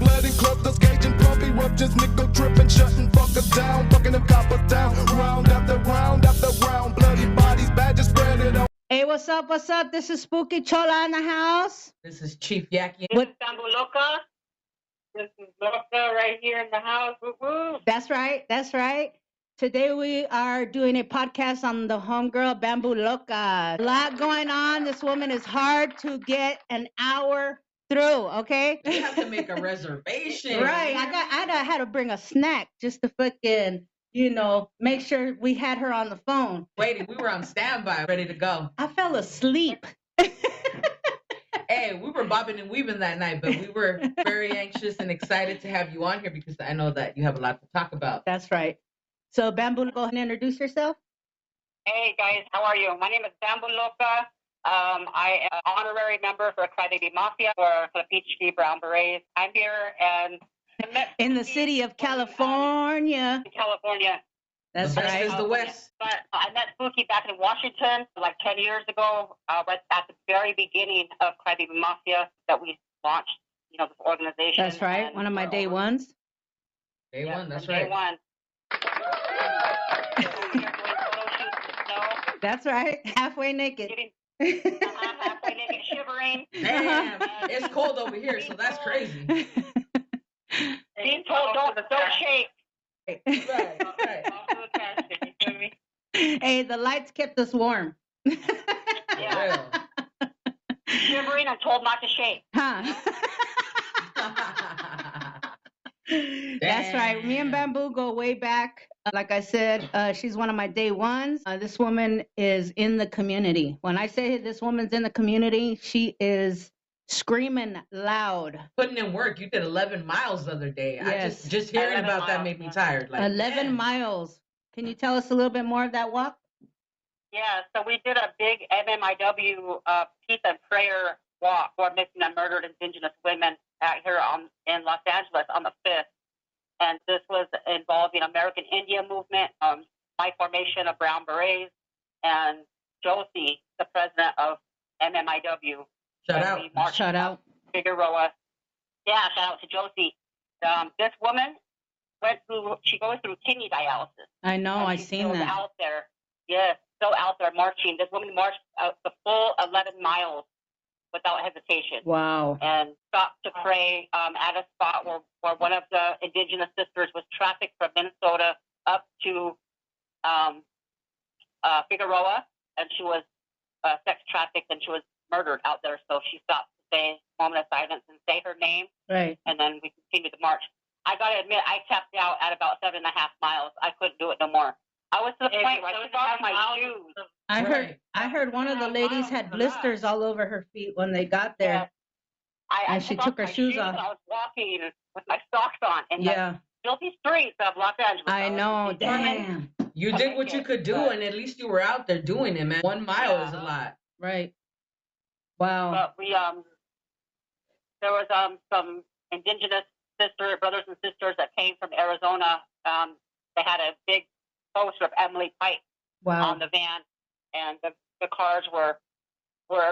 bloody clusters, gauging puppy ruptures, nickel tripping, shutting fuckers down, fucking them coppers down, round after round after round, bloody bodies, badges spread it on. Hey, what's up? What's up? This is Spooky Chola in the house. This is Chief Yaki. This is Bamboo Loka. This is Loka right here in the house. Woo-woo. That's right. That's right. Today we are doing a podcast on the homegirl Bamboo Loka. A lot going on. This woman is hard to get an hour through. Okay. You have to make a reservation. Right. I had to bring a snack just to fucking, make sure we had her on the phone. Waiting, we were on standby, ready to go. I fell asleep. Hey, we were bobbing and weaving that night, but we were very anxious and excited to have you on here because I know that you have a lot to talk about. That's right. So, Bamboo, go ahead and introduce yourself. Hey, guys. How are you? My name is Bamboo Loka. I am an honorary member for Crybaby Mafia for the PhD Brown Berets. I'm here and I met in the city of California. California. That's the right. Is the West. But I met Spooky back in Washington like 10 years ago, right at the very beginning of Crybaby Mafia that we launched, this organization. That's right. One of my day ones. Day one, that's right. Day one. That's right. Halfway naked. Halfway naked, shivering. Damn, it's cold over here, so that's crazy. Being told don't shake. Right. Hey, the lights kept us warm. Yeah. Shivering and told not to shake. Huh. That's right. Me and Bamboo go way back. Like I said, she's one of my day ones. This woman is in the community. When I say this woman's in the community, she is screaming loud. Putting in work. You did 11 miles the other day. Yes. I just hearing about that made me tired. 11 miles. Can you tell us a little bit more of that walk? Yeah, so we did a big MMIW peace and prayer walk for missing and murdered Indigenous women out here in Los Angeles on the 5th. And this was involving American Indian movement, my formation of Brown Berets, and Josie, the president of MMIW. Shout out. Figueroa. Yeah, shout out to Josie. This woman she goes through kidney dialysis. I know, I've seen that. Out there. Yes, still out there marching. This woman marched the full 11 miles without hesitation. Wow. And stopped to pray at a spot where one of the Indigenous sisters was trafficked from Minnesota up to Figueroa, and she was sex trafficked, and she was murdered out there. So she stopped to say a moment of silence and say her name. Right. And then we continued the march. I got to admit, I tapped out at about 7.5 miles. I couldn't do it no more. I was to the point where I took off my shoes. I heard one of the ladies had blisters all over her feet when they got there. Yeah. And she took her shoes off. I was walking with my socks on in the filthy streets of Los Angeles. I know, damn. You did what you could do, and at least you were out there doing it, man. 1 mile is a lot. Right. Wow. But we there was some Indigenous brothers and sisters that came from Arizona. They had a big poster of Emily Pike on the van, and the cars were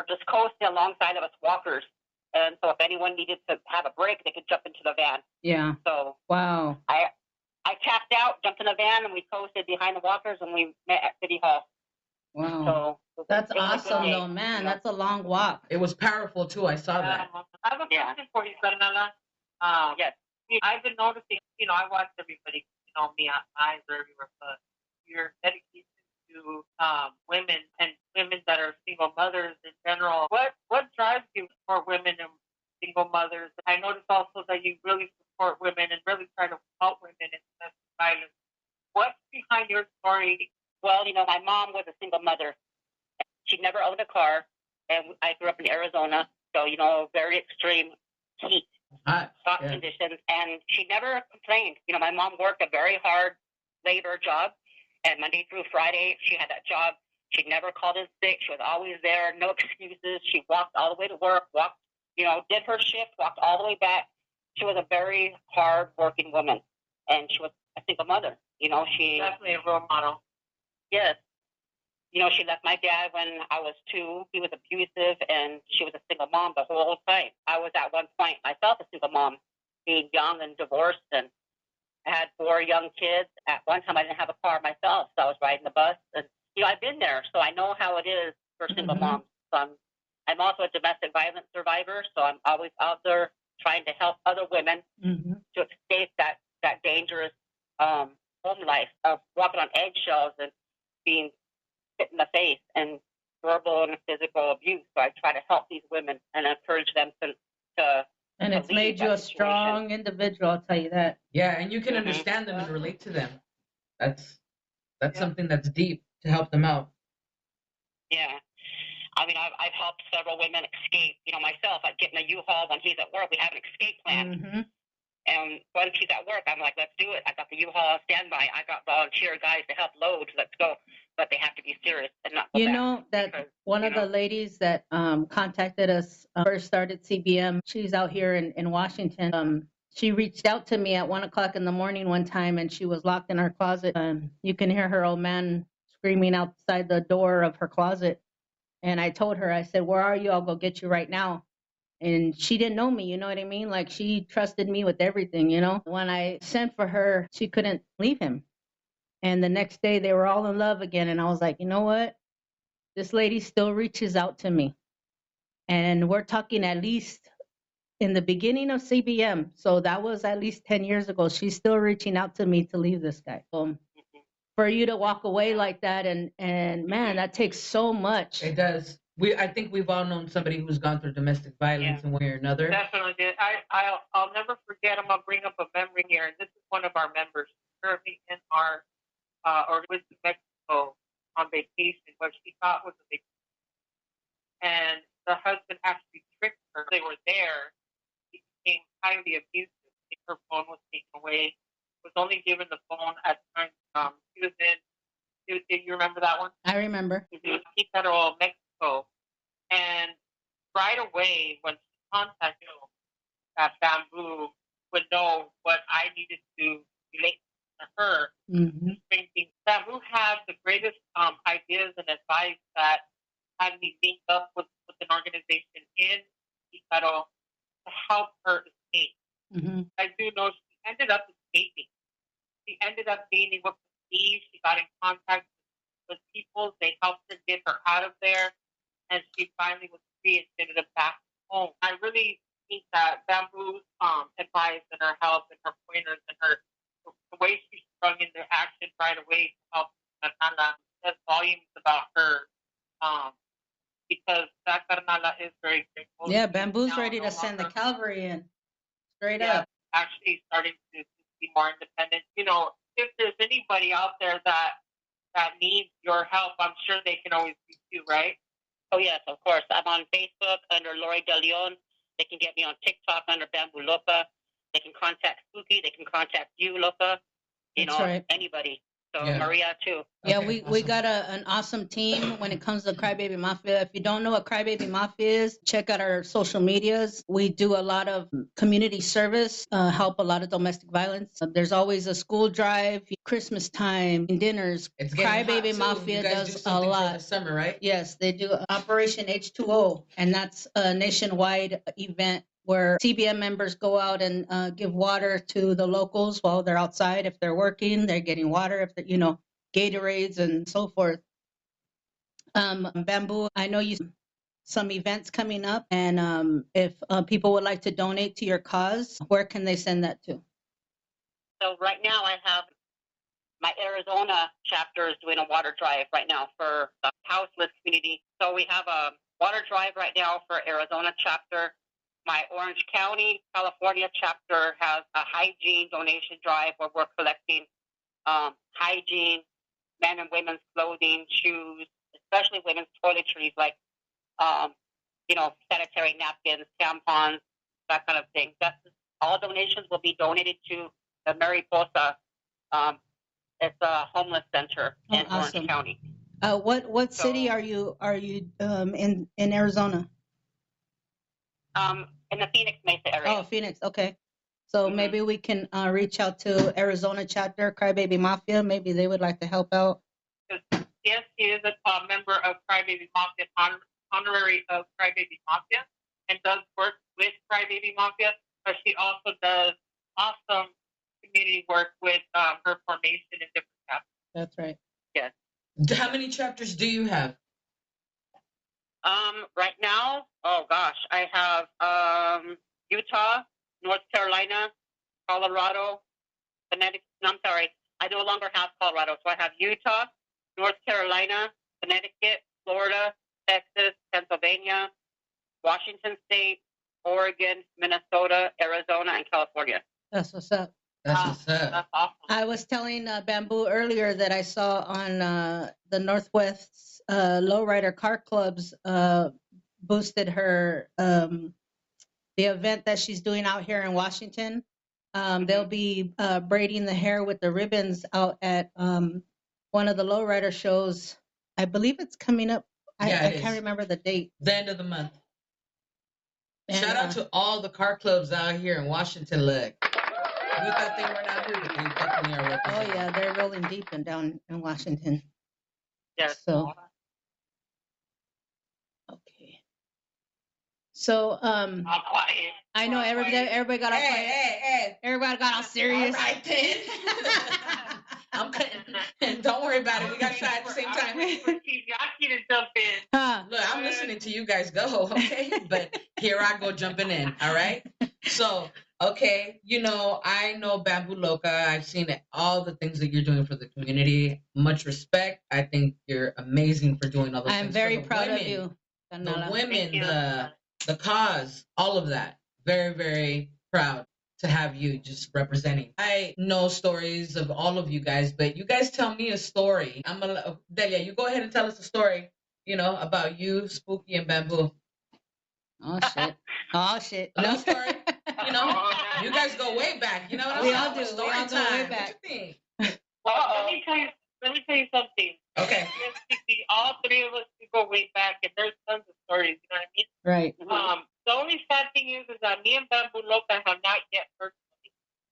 just coasting alongside of us walkers. And so if anyone needed to have a break, they could jump into the van. Yeah. So wow. I tapped out, jumped in the van, and we coasted behind the walkers, and we met at City Hall. Wow. So that's awesome, though, man. That's a long walk. It was powerful, too. I saw that. I have a question for you, Fernanda. Yes. I've been noticing, I watch everybody, me on eyes or everywhere, but your dedication to women and women that are single mothers in general. What drives you for women and single mothers? I notice also that you really support women and really try to help women in domestic violence. What's behind your story? Well, my mom was a single mother. She never owned a car, and I grew up in Arizona, so, very extreme heat. Stock conditions, and she never complained. My mom worked a very hard labor job, and Monday through Friday, she had that job. She never called in sick. She was always there, no excuses. She walked all the way to work, did her shift, walked all the way back. She was a very hard-working woman, and she was a single mother. She definitely a role model. Yes. She left my dad when I was 2. He was abusive, and she was a single mom the whole time. I was at one point myself a single mom, being young and divorced, and I had 4 young kids. At one time, I didn't have a car myself, so I was riding the bus. And, I've been there, so I know how it is for single moms. So I'm also a domestic violence survivor, so I'm always out there trying to help other women to escape that dangerous home life of walking on eggshells and being hit in the face and verbal and physical abuse. So I try to help these women and encourage them to and it's made you a strong individual, I'll tell you that. Yeah, and you can understand them and relate to them. That's something that's deep to help them out. Yeah. I mean, I've helped several women escape. Myself, I'd get in a U-Haul when he's at work. We have an escape plan. And once he's at work, I'm like, let's do it. I got the U-Haul on standby. I got volunteer guys to help load. Let's go. But they have to be serious and not go back. Because, one of the ladies that contacted us first started CBM. She's out here in Washington. She reached out to me at 1 o'clock in the morning one time, and she was locked in her closet. You can hear her old man screaming outside the door of her closet. And I told her, I said, where are you? I'll go get you right now. And she didn't know me, you know what I mean? Like, she trusted me with everything, When I sent for her, she couldn't leave him. And the next day, they were all in love again. And I was like, you know what? This lady still reaches out to me. And we're talking at least in the beginning of CBM. So that was at least 10 years ago. She's still reaching out to me to leave this guy. For you to walk away like that, and man, that takes so much. It does. I think we've all known somebody who's gone through domestic violence in one way or another. Definitely did. I'll never forget. I'm gonna bring up a memory here, and this is one of our members currently in our or was in Mexico on vacation, what she thought was a vacation, and the husband actually tricked her. They were there. He became highly abusive. Her phone was taken away. Was only given the phone at times. He was in. You remember that one? I remember. He was in Federal, Mexico, and right away when she contacted that Bamboo would know what I needed to relate to her. Bamboo had the greatest ideas and advice that had me link up with an organization in Federal to help her escape. I do know she ended up escaping. She ended up being able to leave. She got in contact with people. They helped her get her out of there, and she finally was free and ended up back home. I really think that Bamboo's advice and her help and her pointers and the way she sprung into action right away to help Carnala says volumes about her. Because that Carnala is very grateful. Yeah, Bamboo's ready to send the cavalry in. Straight up. Actually starting to be more independent. If there's anybody out there that needs your help, I'm sure they can always reach you, right? Oh, yes, of course. I'm on Facebook under Lori De Leon. They can get me on TikTok under Bamboo Loka. They can contact Spooky. They can contact you, Loka. Right. Anybody. So Maria, too. Yeah, okay, we got an awesome team when it comes to Crybaby Mafia. If you don't know what Crybaby Mafia is, check out our social medias. We do a lot of community service, help a lot of domestic violence. There's always a school drive, Christmas time, dinners. Crybaby Mafia does a lot. For the summer, right? Yes, they do Operation H2O, and that's a nationwide event where CBM members go out and give water to the locals while they're outside. If they're working, they're getting water. If they're, Gatorades and so forth. Bamboo, I know you some events coming up, and if people would like to donate to your cause, where can they send that to? So right now I have my Arizona chapter is doing a water drive right now for the houseless community. So we have a water drive right now for Arizona chapter. My Orange County, California chapter has a hygiene donation drive where we're collecting hygiene, men and women's clothing, shoes, especially women's toiletries like, sanitary napkins, tampons, that kind of thing. All donations will be donated to the Mariposa. It's a homeless center in Orange County. What city are you in Arizona? In the Phoenix Mesa area. Oh, Phoenix. Okay. So maybe we can reach out to Arizona chapter, Crybaby Mafia. Maybe they would like to help out. Yes, he is a member of Crybaby Mafia, honorary of Crybaby Mafia, and does work with Crybaby Mafia. But she also does awesome community work with her formation in different chapters. That's right. Yes. How many chapters do you have? Right now, oh gosh, I have Utah, North Carolina, Colorado, Connecticut. No, I'm sorry, I no longer have Colorado, so I have Utah, North Carolina, Connecticut, Florida, Texas, Pennsylvania, Washington State, Oregon, Minnesota, Arizona, and California. That's what's up. That's what's up. That's awesome. I was telling Bamboo earlier that I saw on the Northwest Lowrider Car Clubs boosted her the event that she's doing out here in Washington. They'll be braiding the hair with the ribbons out at one of the lowrider shows. I believe it's coming up. Yeah, I can't remember the date. The end of the month. And, Shout out to all the car clubs out here in Washington. Look, we thought they were not here, but they definitely are Oh representing. yeah, they're rolling deep and down in Washington. Yes. So okay. So I'm quiet. I know everybody got all quiet. Hey. Everybody got all serious. All right, then. I'm cutting. Don't worry about it. We got shot at the same time. Y'all need to jump in. Huh. Look, I'm listening to you guys go, okay? But here I go jumping in, all right? So, okay, I know Bamboo Loka. I've seen all the things that you're doing for the community. Much respect. I think you're amazing for doing all those things. I'm very for the proud women, of you. The Daniela. women, Thank you. the cause, all of that. Very, very proud to have you just representing. I know stories of all of you guys, but you guys tell me a story. Delia, you go ahead and tell us a story, about you, Spooky, and Bamboo. Oh shit. A little story. You guys go way back. You know what I'm We saying? all do. Story We all go time. way What back. you think? Well, let me tell you something. Okay. All three of us we go way back, and there's tons of stories. You know what I mean? Right. The only sad thing is that me and Bamboo Loka have not yet personally.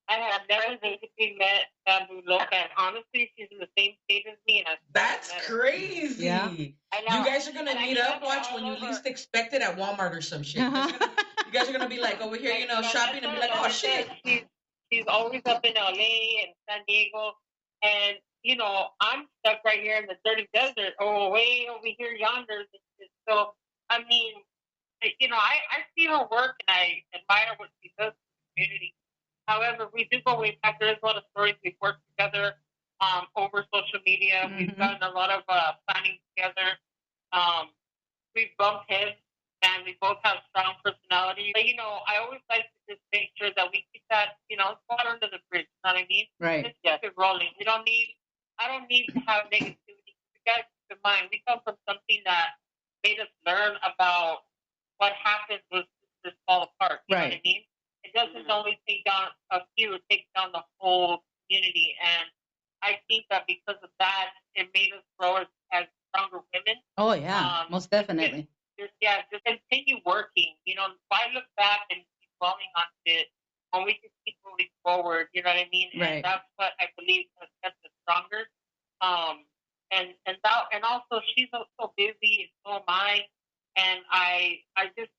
I have never physically met Bamboo Loka, and honestly, she's in the same state as me. And That's crazy. Yeah. I know. You guys are gonna And I meet up. know Watch all when you over. least expect it at Walmart or some shit. Uh-huh. You guys are gonna be like over here, shopping and be like, oh shit. She's always up in LA and San Diego, and I'm stuck right here in the dirty desert, way over here yonder. So I mean, I see her work and I admire what she does for the community. However, we do go way back. There's a lot of stories we've worked together over social media. Mm-hmm. We've done a lot of planning together. We've bumped heads, and we both have strong personalities. But, I always like to just make sure that we keep that, water under the bridge. You know what I mean? Right. Just keep it rolling. I don't need to have negativity. You guys keep in mind, we come from something that made us learn about what happens when sisters fall apart. You know what I mean? It doesn't only take down a few, it takes down the whole community. And I think that because of that, it made us grow as stronger women. Oh yeah, most definitely. Just continue working. Why look back and keep dwelling on it when we can keep moving forward? You know what I mean? Right. And that's what I believe has kept us stronger. And also she's so busy, and so am I. And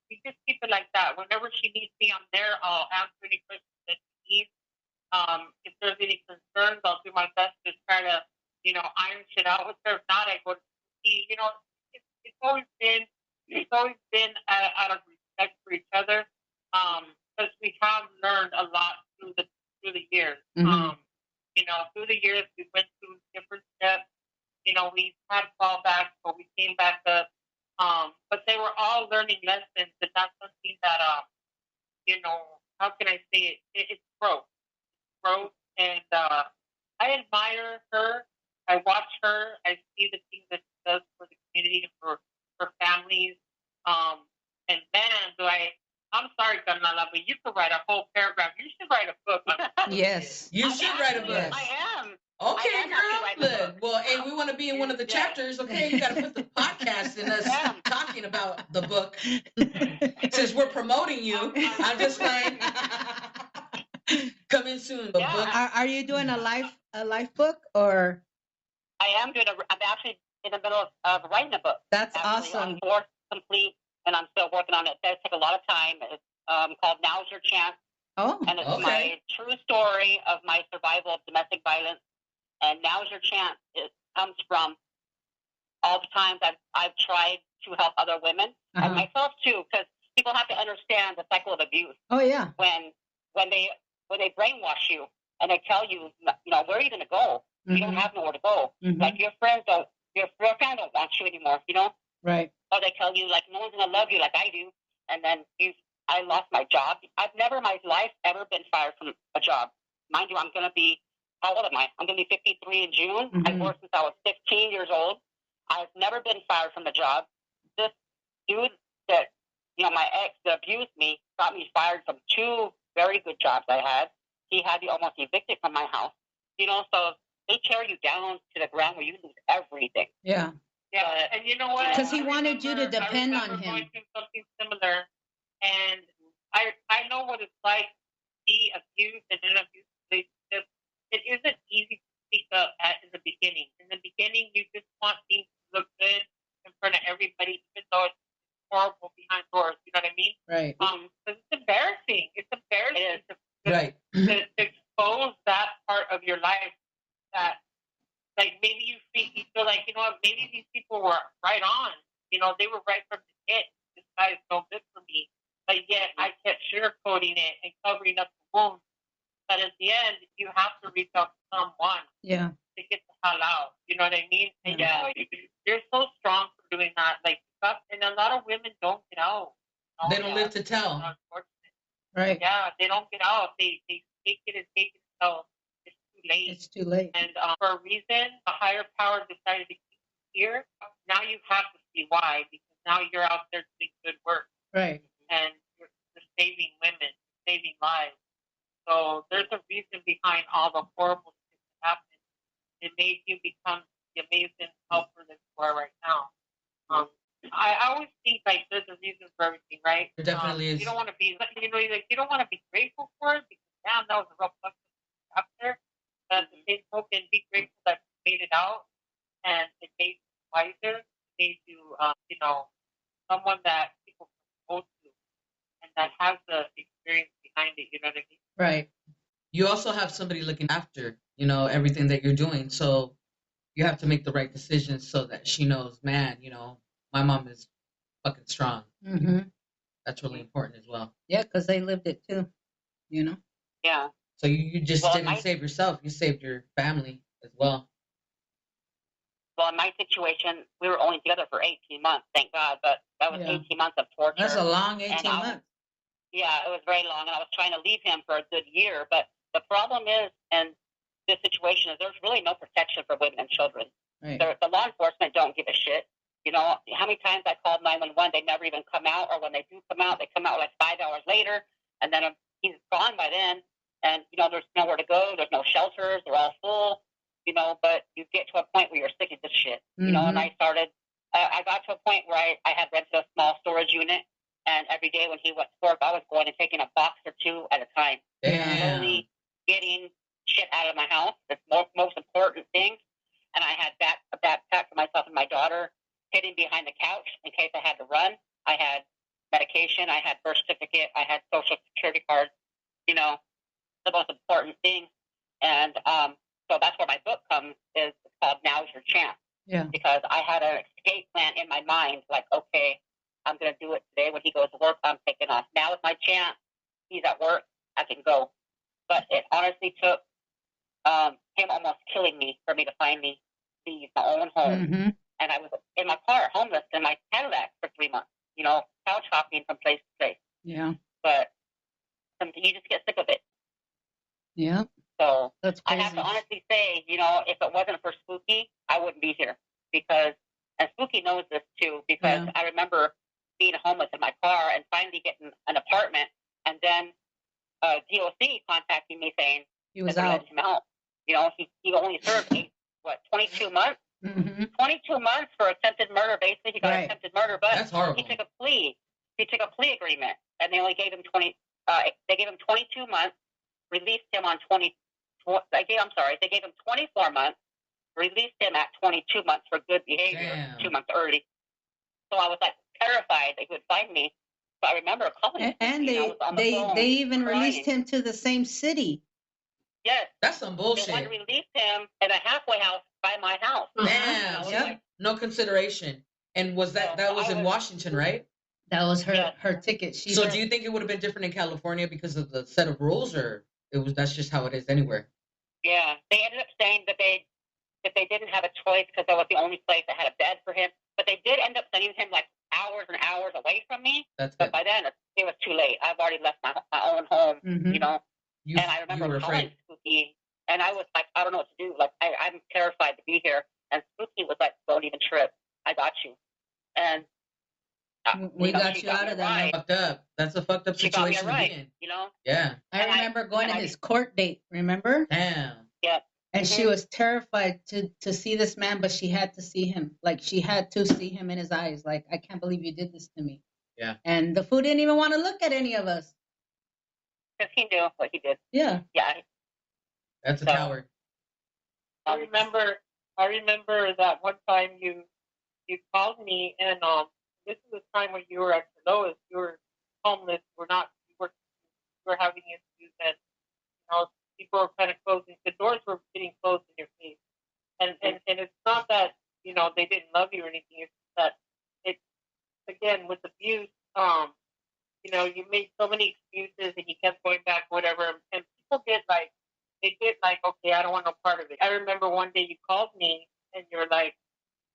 we just keep it like that. Whenever she needs me, I'm there. I'll answer any questions that she needs. If there's any concerns, I'll do my best to try to, iron shit out with her. If not, I go to see. It's always been out of respect for each other. Because we have learned a lot through the years. Mm-hmm. Through the years we went through different steps. We had fallbacks, but we came back up. But they were all learning lessons, and that's something that, how can I say it? It's growth. And I admire her. I watch her. I see the things that she does for the community and for families. And man, I'm sorry, Carmela, but you could write a whole paragraph. You should write a book. Yes. You should write a book. Yes. I am. Okay, I am actually girl. writing Look, well, hey, we want to be in one of the chapters. Okay, you got to put the podcast in us talking about the book. Since we're promoting you, I'm just like, coming soon. The book. Are you doing a life book or? I am I'm actually in the middle of writing a book. That's actually, awesome. I'm fourth complete, and I'm still working on it. It does take a lot of time. It's called Now's Your Chance. Oh, And it's okay. my true story of my survival of domestic violence. And now's your chance. It comes from all the times I've tried to help other women and myself too, because people have to understand the cycle of abuse. Oh yeah. When they brainwash you and they tell you, where are you going to go? You don't have nowhere to go. Like your friends don't, your family don't want you anymore. Right. Or they tell you like no one's going to love you like I do, and then I lost my job. I've never in my life ever been fired from a job. Mind you, I'm going to be, how old am I? I'm going to be 53 in June. I've worked since I was 15 years old. I've never been fired from a job. This dude that, my ex that abused me got me fired from 2 very good jobs I had. He had me almost evicted from my house. So they tear you down to the ground where you lose everything. Yeah. Yeah, and you know what? Because he wanted you to depend on him. Going through something similar, and I know what it's like to be abused and in an abusive relationship. It isn't easy to speak up in the beginning. In the beginning, you just want things to look good in front of everybody, even though it's horrible behind doors. You know what I mean? Right. Because it's embarrassing. It's embarrassing to expose that part of your life that. Like maybe you feel like, maybe these people were right on. They were right from the get. This guy is no good for me. But yet I kept sugarcoating it and covering up the wounds. But at the end, you have to reach out to someone to get the hell out. You know what I mean? And you're so strong for doing that. Like, and a lot of women don't get out. They don't live to tell. Unfortunate. Right. Yeah, they don't get out. They take it until late. It's too late. And for a reason, a higher power decided to keep you here. Now you have to see why, because now you're out there doing good work. Right. And you're saving women, saving lives. So there's a reason behind all the horrible shit that happened. It made you become the amazing helper that you are right now. I always think like there's a reason for everything, right? There definitely is. You don't want to be, you don't want to be grateful for it because damn, that was a real fucking chapter. But at the same token, be grateful that you made it out, and it made you wiser. It made you, someone that people can go to, and that has the experience behind it. You know what I mean? Right. You also have somebody looking after, everything that you're doing. So you have to make the right decisions so that she knows, man, my mom is fucking strong. That's really important as well. Yeah, because they lived it too. Yeah. So you just didn't save yourself. You saved your family as well. Well, in my situation, we were only together for 18 months, thank God. But that was 18 months of torture. That's a long 18 months. Yeah, it was very long. And I was trying to leave him for a good year. But the problem is, in this situation, is there's really no protection for women and children. Right. The law enforcement don't give a shit. How many times I called 911, they never even come out. Or when they do come out, they come out like 5 hours later. And then he's gone by then. And, there's nowhere to go. There's no shelters. They're all full, but you get to a point where you're sick of this shit, and I got to a point where I had rented a small storage unit. And every day when he went to work, I was going and taking a box or 2 at a time. Slowly getting shit out of my house. That's the most important thing. And I had a backpack for myself and my daughter hidden behind the couch in case I had to run. I had medication. I had birth certificate. I had social security cards, the most important thing. And so that's where my book comes, is it's called Now's Your Chance. Yeah. Because I had an escape plan in my mind, like, okay, I'm going to do it today. When he goes to work, I'm taking off. Now is my chance. He's at work. I can go. But it honestly took him almost killing me for me to finally leave my own home. And I was in my car, homeless, in my Cadillac for 3 months, couch hopping from place to place. Yeah. But you just get sick of it. Yeah. So that's crazy. I have to honestly say, if it wasn't for Spooky, I wouldn't be here. And Spooky knows this too, because I remember being homeless in my car and finally getting an apartment, and then DOC contacting me saying he was that out. let him out. He only served 22 months? 22 months for attempted murder. Basically, he got attempted murder, but that's horrible. He took a plea. He took a plea agreement, and they only gave him 22 months. Released him on 20. They gave him 24 months. Released him at 22 months for good behavior. Damn. 2 months early. So I was like terrified they would find me. So I remember calling him. And I was on the phone they even crying. released him to the same city. Yes. That's some bullshit. They wanted to release him at a halfway house by my house. Damn. Yep. Like, no consideration. And was that was in Washington, right? That was her Yes. her ticket. So do you think it would have been different in California because of the set of rules, or that's just how it is anywhere? Yeah. They ended up saying that they didn't have a choice because that was the only place that had a bed for him. But they did end up sending him like hours and hours away from me. That's but good. by then it was too late. I've already left my own home, Mhm. And I remember calling Spooky, and I was like, I don't know what to do. Like, I'm terrified to be here. And Spooky was like, don't even trip. I got you. And we got you out of that. Right. Fucked up. That's a fucked up situation She got me right, to be in. Yeah. I remember going to his court date, remember? Damn. Yeah. And she was terrified to see this man, but she had to see him. Like, she had to see him in his eyes. Like, I can't believe you did this to me. Yeah. And the fool didn't even want to look at any of us. Because he knew what he did. Yeah. Yeah. That's a coward. I remember that one time you called me, and this is the time when you were at your lowest. You were homeless. You were having issues, and people were kind of closing. The doors were getting closed in your face, and it's not that they didn't love you or anything. It's that it's again with abuse. You made so many excuses, and you kept going back, whatever, and people get like. They get like, okay, I don't want no part of it. I remember one day you called me and you're like,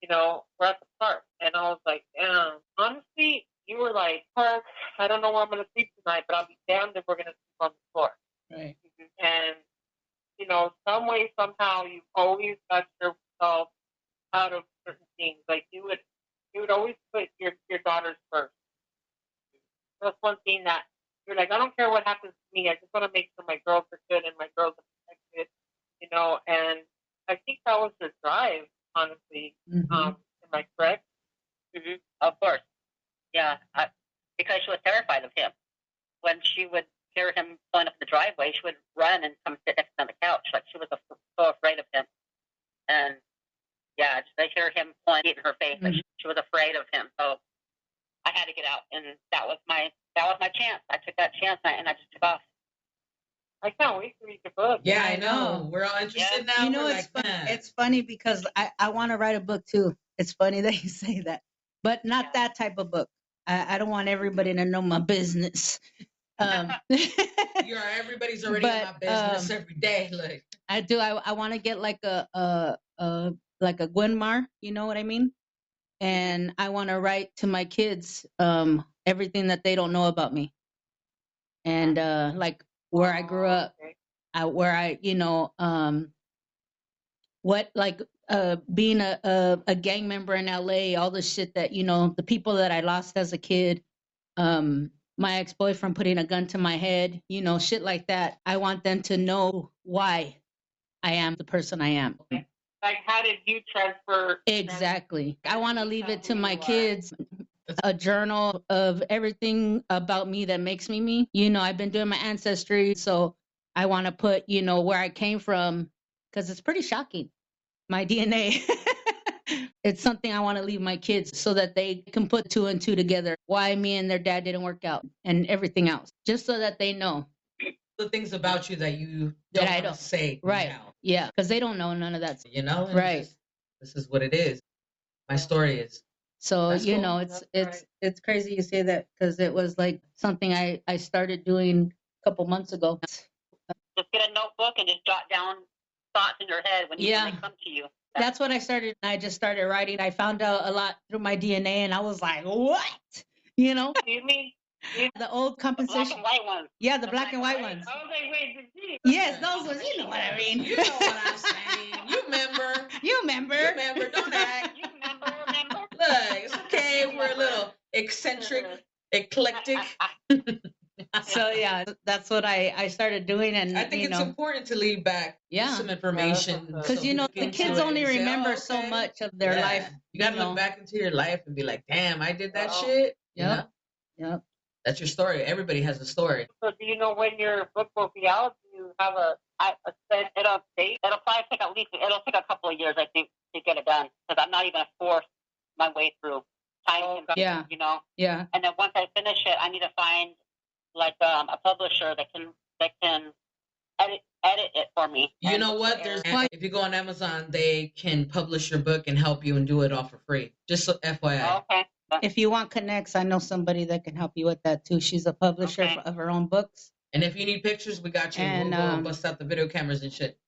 we're at the park. And I was like, damn. Honestly, you were like, park, I don't know where I'm going to sleep tonight, but I'll be damned if we're going to sleep on the floor. Right. And, some way, somehow, you've always got yourself out of certain things. Like you would always put your daughters first. That's one thing that you're like, I don't care what happens to me. I just want to make sure my girls are good and my girls are protected, and I think that was your drive, honestly. Mm-hmm. Am I correct? Mm-hmm. Of course. Yeah. Because she was terrified of him. When she would hear him pulling up the driveway, she would run and come sit next on the couch. Like, she was so afraid of him. And, yeah, I hear him pulling it in her face. Like, she was afraid of him. So I had to get out, and that was my chance. I took that chance, and I just took off. I can't wait to read the book. Yeah, I know. We're all interested now. It's funny because I want to write a book too. It's funny that you say that, but not that type of book. I don't want everybody to know my business. Everybody's already in my business every day. Look, I do. I want to get like a Gwenmar. You know what I mean? And I want to write to my kids everything that they don't know about me, and like where I grew up, being a gang member in LA, all the shit that the people that I lost as a kid, my ex-boyfriend putting a gun to my head, shit like that. I want them to know why I am the person I am. Like, how did you transfer? Exactly. I want to leave it to my kids, a journal of everything about me that makes me me. I've been doing my ancestry, so I want to put, where I came from, because it's pretty shocking, my DNA. It's something I want to leave my kids so that they can put two and two together, why me and their dad didn't work out and everything else, just so that they know. The things about you that you don't say. Right. Now. Yeah, because they don't know none of that. Right. This is what it is. My story is. So, That's cool. it's crazy you say that, because it was like something I started doing a couple months ago. Just get a notebook and just jot down thoughts in your head when they come to you. That's what I started. I just started writing. I found out a lot through my DNA, and I was like, what? You mean the old compensation? The black and white ones. Yeah, the black and white ones. I was like, wait, yes, those ones. You know what I mean. You know what I'm saying. You remember. Don't act. You remember. Look, it's okay. We're a little eccentric, eclectic. So yeah, that's what I started doing, and I think it's important to leave back some information, because the kids only remember so much of their life. You gotta look back into your life and be like, damn, I did that shit. Yep. That's your story. Everybody has a story. So do you know when your book will be out? Do you have a set date? It'll probably take it'll take a couple of years, I think, to get it done, because I'm not even gonna force my way through. time, Yeah. you know. Yeah. And then once I finish it, I need to find like a publisher that can edit it for me. You know what? If you go on Amazon, they can publish your book and help you and do it all for free. Just so FYI. Okay. If you want connects, I know somebody that can help you with that too. She's a publisher of her own books. And if you need pictures, we got you. And, we'll bust out the video cameras and shit.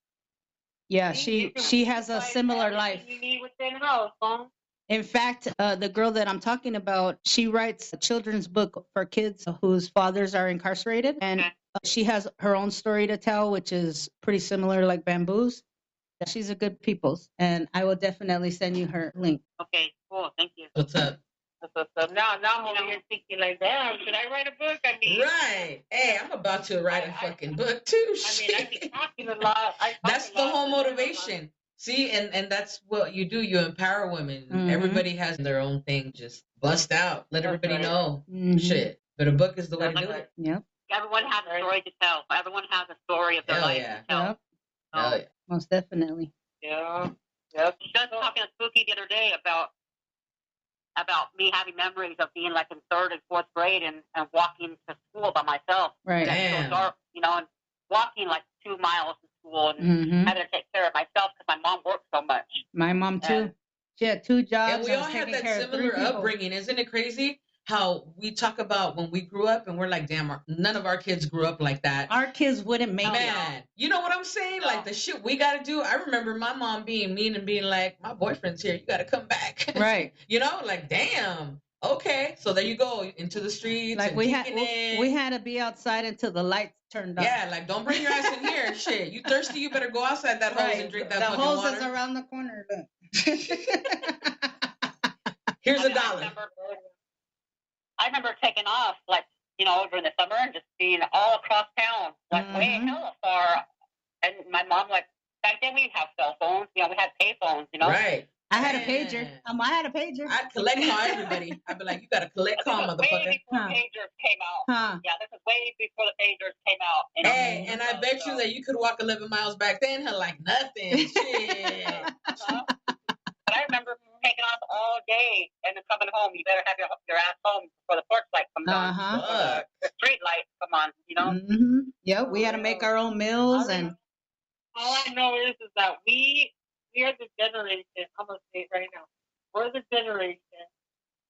Yeah, she has a similar life. You need within house, huh? In fact, the girl that I'm talking about, she writes a children's book for kids whose fathers are incarcerated, and she has her own story to tell, which is pretty similar like Bamboo's. She's a good people's, and I will definitely send you her link. Okay, cool. Thank you. What's up? So now I'm over here thinking like, damn, should I write a book? I mean, Right. Hey, I'm about to write a fucking book too. I mean, I be talking a lot. That's the whole motivation. See, and that's what you do. You empower women. Mhm. Everybody has their own thing. Just bust out. Let everybody know. Mhm. Shit. But a book is the way to do it. Yep. Everyone has a story to tell. Everyone has a story of their Hell life yeah. to tell. Yep. Hell yeah. Most definitely. Yeah. Yep. Just talking to Spooky the other day about me having memories of being like in 3rd and 4th grade and walking to school by myself. Right. And it's so dark, you know, and walking like 2 miles to school and Mhm. having to take care of myself because my mom worked so much. My mom too. She had 2 jobs. And we and all was have taking that care of 3 similar people. upbringing. Isn't it crazy how we talk about when we grew up and we're like, damn, none of our kids grew up like that. Our kids wouldn't make it. Man, you know what I'm saying? No. Like the shit we got to do. I remember my mom being mean and being like, my boyfriend's here. You got to come back. Right. You know, like, damn. Okay. So there you go into the streets. Like and we kicking in. had to be outside until the lights turned on. Yeah, like don't bring your ass in here. Shit. You thirsty, you better go outside that hose and drink that fucking hose water. is around the corner. Look. Here's I a mean, dollar. I remember taking off, like, you know, during the summer and just being all across town, like way hella far. And my mom, like, back then we didn't have cell phones. You know, we had pay phones, you know? Right. I had a Man. pager. I had a pager. I'd collect call everybody. I'd be like, you got to collect call, This was motherfucker. way before pagers came out. Huh. Yeah, this is way before the pagers came out. You know? Hey, and I bet you that you could walk 11 miles back then, her like nothing. Shit. But I remember taking off all day and then coming home. You better have your ass home before the porch light comes on. Uh-huh. The street light come on, you know? Mm-hmm. Yep, we had to make our own meals and All I know is that we are the generation. I'm gonna say it right now. We're the generation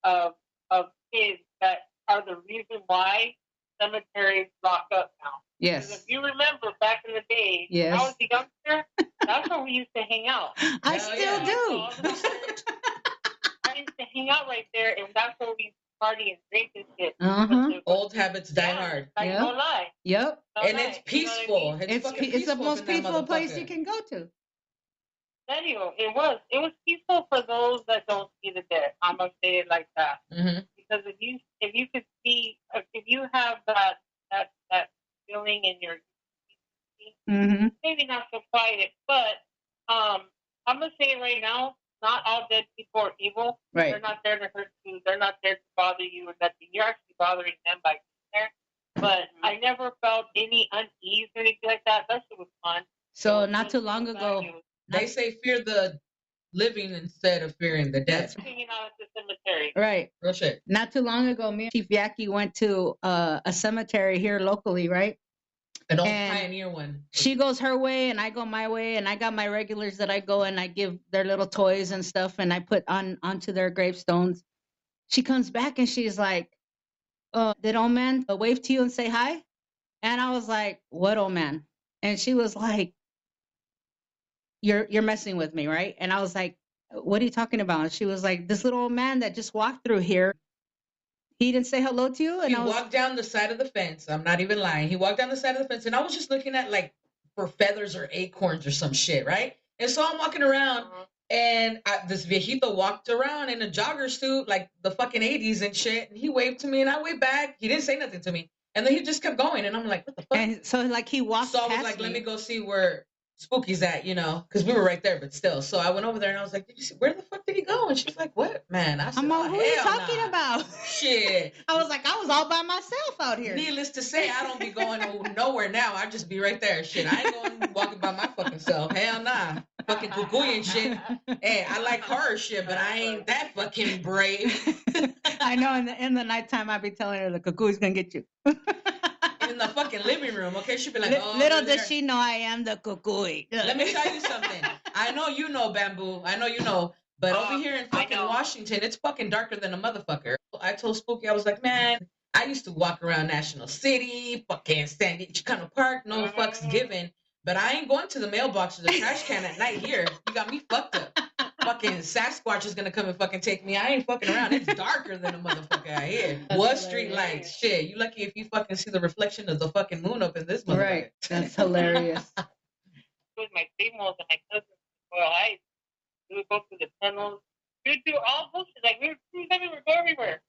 of kids that are the reason why cemeteries lock up now. Because yes. if you remember back in the day, Yes. when I was a youngster, that's where we used to hang out. I Hell still yeah. do. I used to hang out right there, and that's where we used to party and drink and shit. Uh-huh. Old habits die hard. Like, Yeah. no lie. Yep. No And lie. it's You know what I peaceful. mean? It's fucking It's the peaceful most in that peaceful place motherfucker. you can go to. Anyway, it was peaceful for those that don't see the dead. I'm gonna say it like that. Mm-hmm. Because if you could see, if you have that feeling in your, Mm-hmm. maybe not so quiet, but I'm gonna say it right now. Not all dead people are evil. Right. They're not there to hurt you. They're not there to bother you or nothing. You're actually bothering them by being there. But I never felt any unease or anything like that. That shit was fun. So It was not too just long ago, value. They say fear the living instead of fearing the dead. Hanging out at the cemetery. right? Real shit. Not too long ago, me and Chief Yaki went to a cemetery here locally, right? An old And pioneer one. She goes her way and I go my way, and I got my regulars that I go and I give their little toys and stuff and I put onto their gravestones. She comes back and she's like, did old man wave to you and say hi? And I was like, what old man? And she was like, you're messing with me, right? And I was like, what are you talking about? And she was like, this little old man that just walked through here, he didn't say hello to you? And He I was walked down the side of the fence. I'm not even lying. He walked down the side of the fence, and I was just looking at like for feathers or acorns or some shit, right? And so I'm walking around, and this viejito walked around in a jogger suit, like the fucking 80s and shit. And he waved to me, and I waved back. He didn't say nothing to me, and then he just kept going, and I'm like, what the fuck? and so like he walked So I was past like, let me. me go see where Spooky's at, you know, because we were right there, but still. So I went over there and I was like, did you see, where the fuck did he go? And she was like, what, man? I said, I'm like, oh, who are you hell talking nah. about? Shit. I was like, I was all by myself out here. Needless to say, I don't be going nowhere now. I just be right there. Shit, I ain't going walking by my fucking self. Hell nah. fucking cucuy and shit. Hey, I like horror shit, but I ain't that fucking brave. I know. In the nighttime, I'd be telling her the cuckoo's gonna get you. In the fucking living room, okay? She'd be like, oh, little does she know I am the cuckoo. Let me tell you something. I know you know, Bamboo. I know you know. But over here in fucking Washington, it's fucking darker than a motherfucker. I told Spooky, I was like, man, I used to walk around National City, fucking Sandy Chicano Park, no fucks given. But I ain't going to the mailbox or the trash can at night here. You got me fucked up. Fucking Sasquatch is gonna come and fucking take me. I ain't fucking around. It's darker than a motherfucker out here. What street lights? Shit, you lucky if you fucking see the reflection of the fucking moon up in this motherfucker. Right. That's hilarious. With my females and my cousins in Royal Heights, we would go through the tunnels. We would do all bullshit. Like we would cruise everywhere, go everywhere.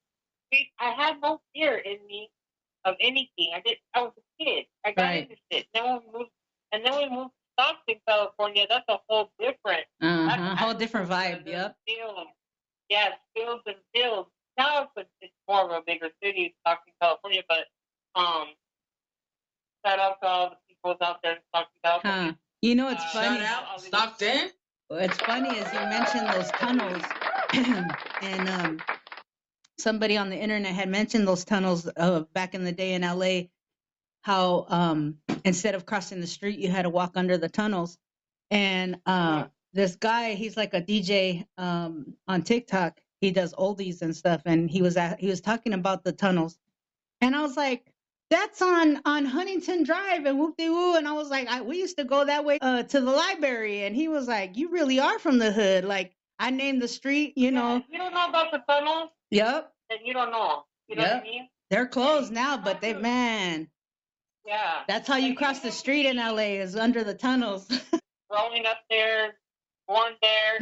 I had no fear in me of anything. I was a kid. I got into shit. Then we moved to Stockton, California. That's a whole different. Whole different vibe. Yep. Field. Yeah, fields and fields. Now it's more of a bigger city, Stockton, California. But shout out to all the people out there in Stockton, California. You know, it's funny. Shout out Stockton. What's funny is you mentioned those tunnels, and somebody on the internet had mentioned those tunnels back in the day in LA. How instead of crossing the street, you had to walk under the tunnels. And this guy, he's like a DJ on TikTok. He does oldies and stuff, and he was talking about the tunnels, and I was like, that's on Huntington Drive and whoop-de-woo. And I was like, we used to go that way to the library. And he was like, you really are from the hood. Like, I named the street, you know. You don't know about the tunnels? Yep. Then you don't know. You know what I mean? They're closed now, but man. Yeah. That's how you cross the street in LA, is under the tunnels. Growing up there, born there,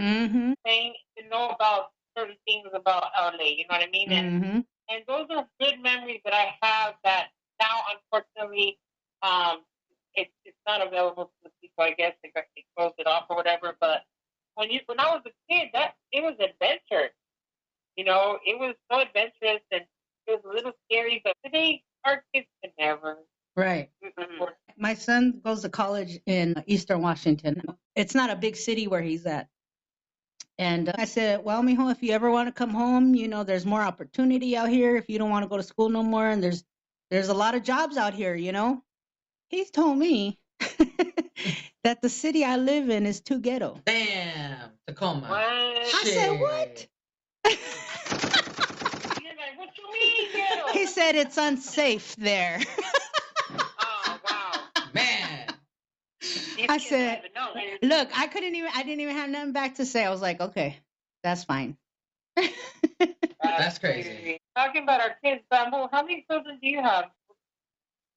saying to know about certain things about LA, you know what I mean? And those are good memories that I have that now, unfortunately, it's not available to the people. I guess they closed it off or whatever. But when I was a kid, it was adventure. You know, it was so adventurous and it was a little scary. But today, our kids can never. Right. My son goes to college in Eastern Washington. It's not a big city where he's at. And I said, well, mijo, if you ever want to come home, you know, there's more opportunity out here. If you don't want to go to school no more, and there's a lot of jobs out here, you know. He's told me that the city I live in is too ghetto. Damn, Tacoma. I said, what? What you mean, ghetto? He said it's unsafe there. Oh, wow. Man. I said, look, I didn't even have nothing back to say. I was like, okay, that's fine. That's crazy. Talking about our kids, Bamboo, how many children do you have?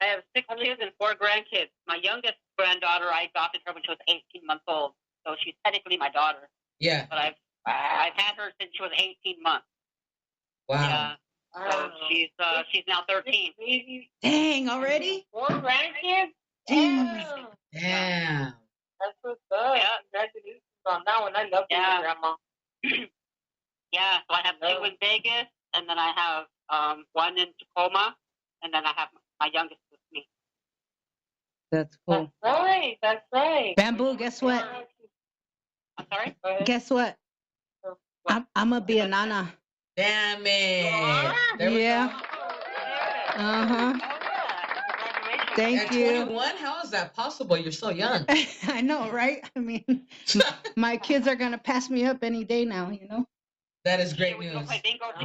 I have 6 kids and 4 grandkids. My youngest granddaughter, I adopted her when she was 18 months old, so she's technically my daughter. Yeah. But I've had her since she was 18 months. Wow. Yeah. So she's now 13. Dang, already? 4 grandkids? Damn. Damn. That's what's up. Yeah. Congratulations on that one. I love you, Grandma. Yeah, so I have 2 in Vegas, and then I have 1 in Tacoma, and then I have my youngest with me. That's cool. That's right. Bamboo, guess what? I'm sorry? Guess what? I'm going to be a nana. Damn it. There we go. Thank you. 21? How is that possible? You're so young. I know, right? I mean, my kids are going to pass me up any day now, you know? That is great news.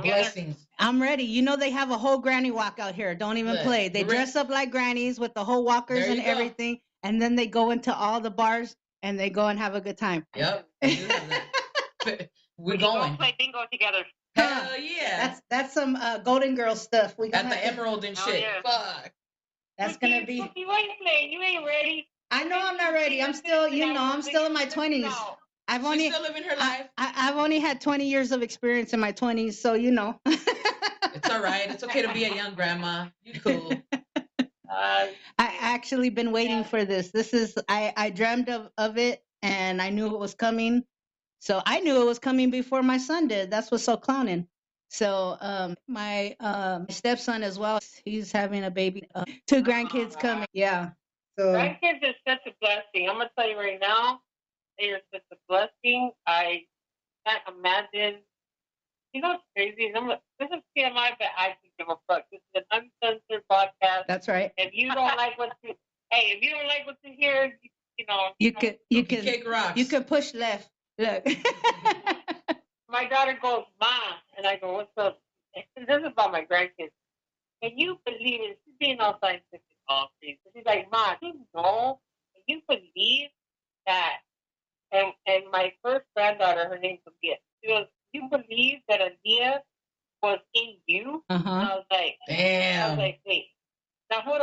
Blessings. I'm ready. You know, they have a whole granny walk out here. Don't even play. They dress up like grannies with the whole walkers and everything. And then they go into all the bars and they go and have a good time. Yep. I do have that. We're going. Go play bingo together. Hell yeah. That's some Golden Girl stuff. We got the emerald and shit. Yeah. Fuck. That's going to be. Why you playing? You ain't ready. I know I'm not ready. I'm still, I'm still in my 20s. She's still living her life. I've only had 20 years of experience in my 20s, so you know. It's all right. It's okay to be a young grandma. You cool. I actually been waiting for this. This is I dreamed of it, and I knew it was coming. So I knew it was coming before my son did. That's what's so clowning. So my stepson as well. He's having a baby. 2 grandkids coming. Yeah. So grandkids is such a blessing. I'm gonna tell you right now. They are such a blessing. I can't imagine. You know what's crazy? This is TMI, but I can give a fuck. This is an uncensored podcast. That's right. If you don't like what you, hey, if you don't like what you hear, You Kick rocks. you can push left. Look. My daughter goes, Mom, and I go, what's up? This is about my grandkids. Can you believe it? She's being all scientific all things. She's like, Mom, you know, can you believe that? And my first granddaughter, her name's Sophia. She goes, you believe that Aaliyah was in you? And I was like, damn. I was like, wait. Now hold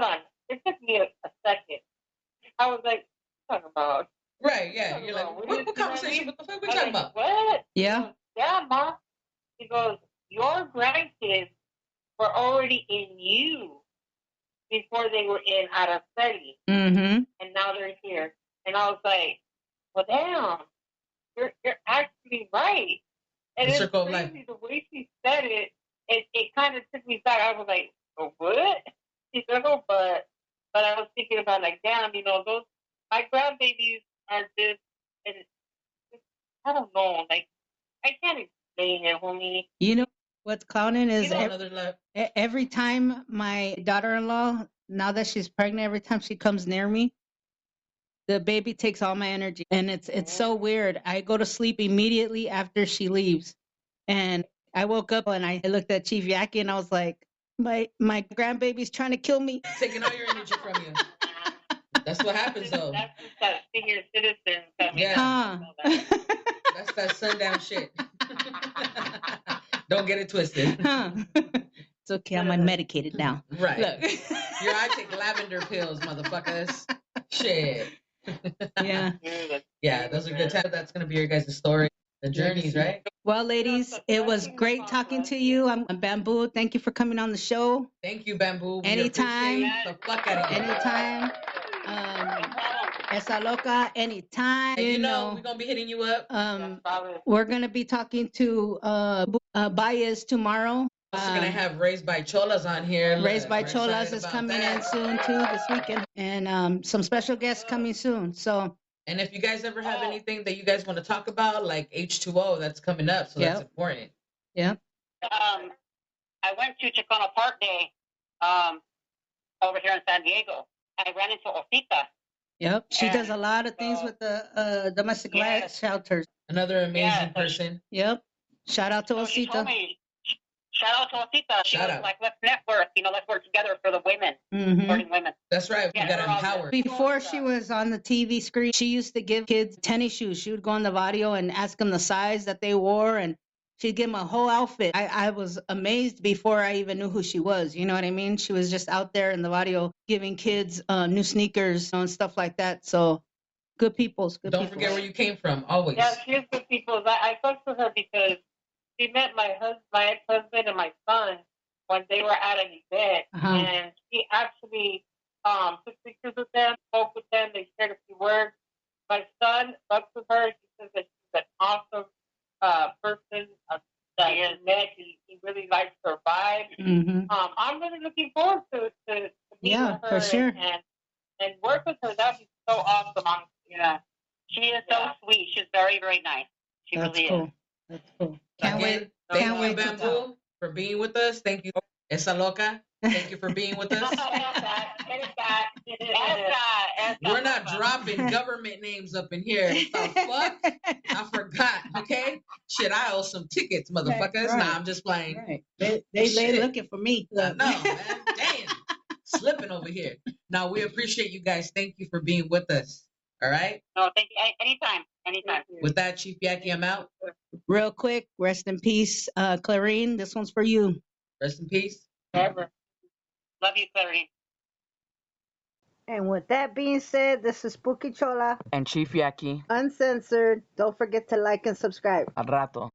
on. It took me a second. I was like, what are you talking about? Right, yeah. You're like, what conversation? What the fuck are we talking about? What? Yeah. Goes, yeah, Mom. He goes, your grandkids were already in you before they were in Araceli. Mm-hmm. And now they're here. And I was like, well, damn, you're actually right. And it's crazy the way she said it. It kind of took me back. I was like, oh, what? She said, oh, but I was thinking about like, damn, those my grandbabies are just, and I don't know, like I can't explain it, homie. You know what's clowning is another every time my daughter-in-law, now that she's pregnant, every time she comes near me, the baby takes all my energy, and it's so weird. I go to sleep immediately after she leaves, and I woke up and I looked at Chief Yaki and I was like, my grandbaby's trying to kill me, taking all your energy from you. That's what happens though. That's that senior citizen. Yeah. That's that sundown shit. Don't get it twisted. It's okay. I'm unmedicated now. Right. Look. I take lavender pills, motherfuckers. Shit. Yeah. Yeah, those are good times. That's going to be your guys' story. The journeys, right? Well, ladies, it was great talking to you. I'm Bamboo. Thank you for coming on the show. Thank you, Bamboo. Anytime. The fuck out of you. Anytime. Esa Loka, anytime. And we're going to be hitting you up. We're going to be talking to Baez tomorrow. Also going to have Raised by Cholas on here. Raised by Cholas is coming in soon too this weekend. And some special guests coming soon. So. And if you guys ever have anything that you guys want to talk about, like H2O, that's coming up. So that's important. Yeah. I went to Chicano Park Day over here in San Diego. I ran into Osita. Yep. She does a lot of things with the domestic violence shelters. Another amazing person. Yep. Shout out to Osita. She told me, shout out to Osita. She was like, let's network. Let's work together for the women, supporting women. That's right. We got to empower. Before she was on the TV screen, she used to give kids tennis shoes. She would go on the video and ask them the size that they wore, and she'd give them a whole outfit. I was amazed before I even knew who she was. You know what I mean? She was just out there in the video giving kids new sneakers and stuff like that. So good peoples. Don't forget where you came from, always. Yeah, she's good peoples. I talked to her because she met my ex-husband and my son when they were at an event, and she actually took pictures with them, spoke with them, they shared a few words. My son spoke with her. He says that she's an awesome person that he met. He really likes her vibe. I'm really looking forward to meeting with her for sure. and work with her. That'd be so awesome. Yeah. She is so sweet. She's very, very nice. She really is. That's cool. Thank you, Bamboo, for being with us. Thank you, Esa Loka. Thank you for being with us. We're not dropping government names up in here. What the fuck? I forgot. Okay? Shit, I owe some tickets, motherfuckers. Right. Nah, I'm just playing. Right. They looking for me. No, man. Damn. Slipping over here. Now, we appreciate you guys. Thank you for being with us. All right? No, thank you. Anytime. With that, Chief Yaki, I'm out. Real quick, rest in peace, Clarine. This one's for you. Rest in peace. Forever. Love you, Clarine. And with that being said, this is Spooky Chola and Chief Yaki. Uncensored. Don't forget to like and subscribe. Al rato.